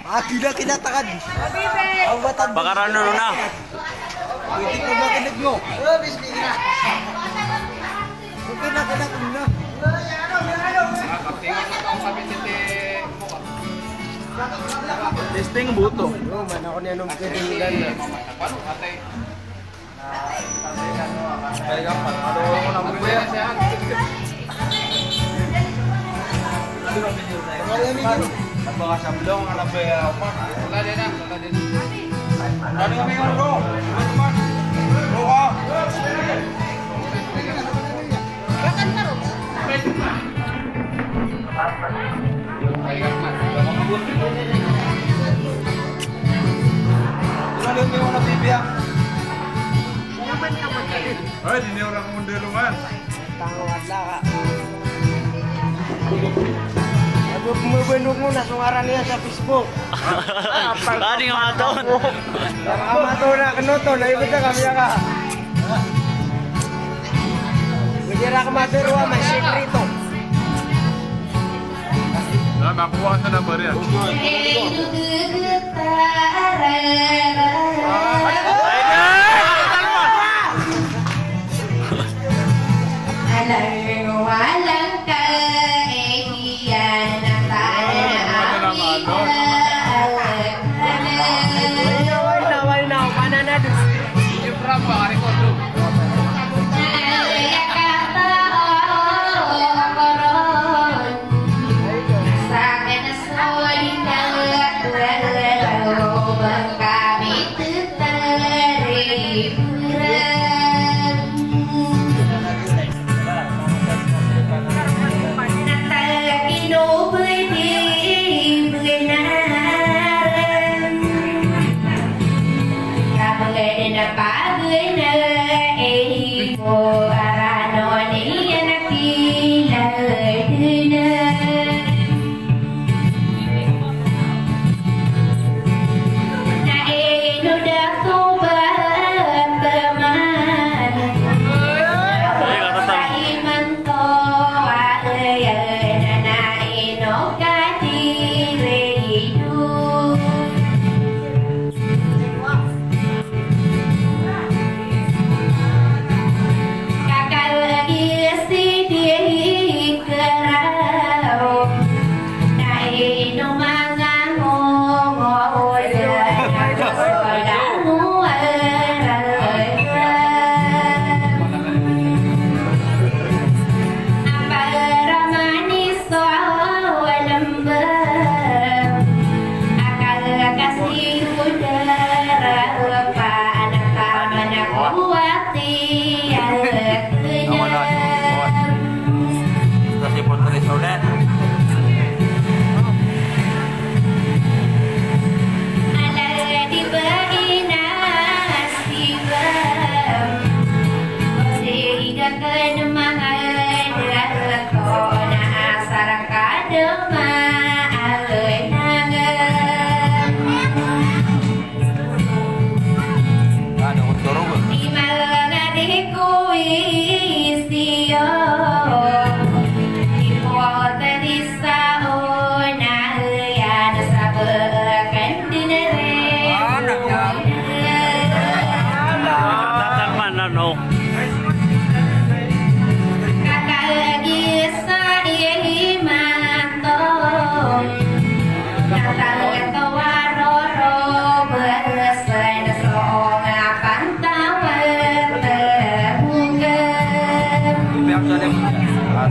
Gila kinatakan. Ang batang. Bakaran na. Hindi ko makinig mo. Okay na na. Testing buto. Man ako niya nung kaibigan na. Baka sablong ang labay apa? Wala din na, wala din. Ano kami yung bro? Bro ka? Bakit na ro? Ano yung mga TV ah? Naman ka magaling. Ay, di niya orang mundelo man. Tangawad na ka. Ako bumabanog mo na sungaran niya sa Facebook. Ani nga doon. Nakamato na kanoto, naibot na kami ka. Bigyan ka matero may sekreto. Makuha sa number yan. Walang kaiyan na Naway na, pananado.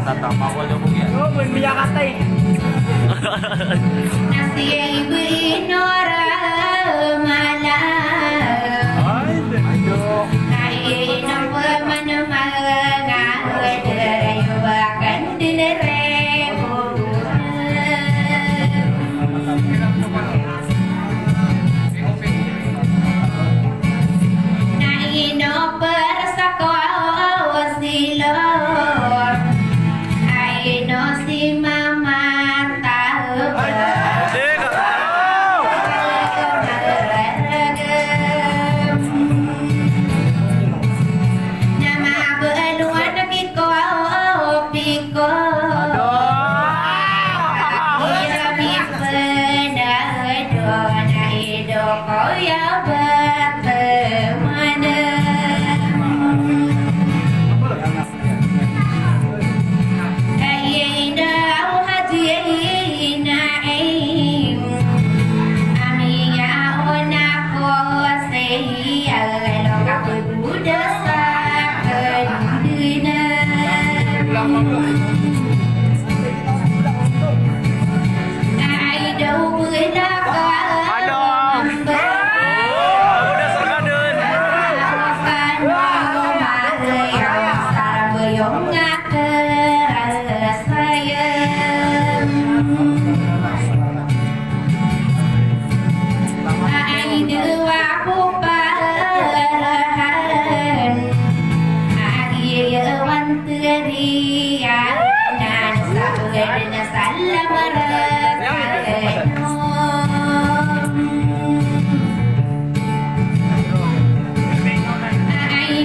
Tatama ko lang mo yan. Oh, biyak katay. Nasi ibu inora malam. Ay, ayo. Nainom pemanamangan derayu bahkan dinerebu. Nainom persakoa silor. Aino si mama tahu. ya berteman.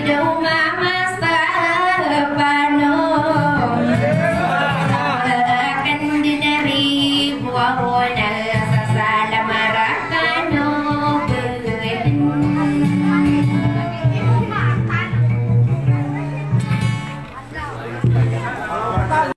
Don't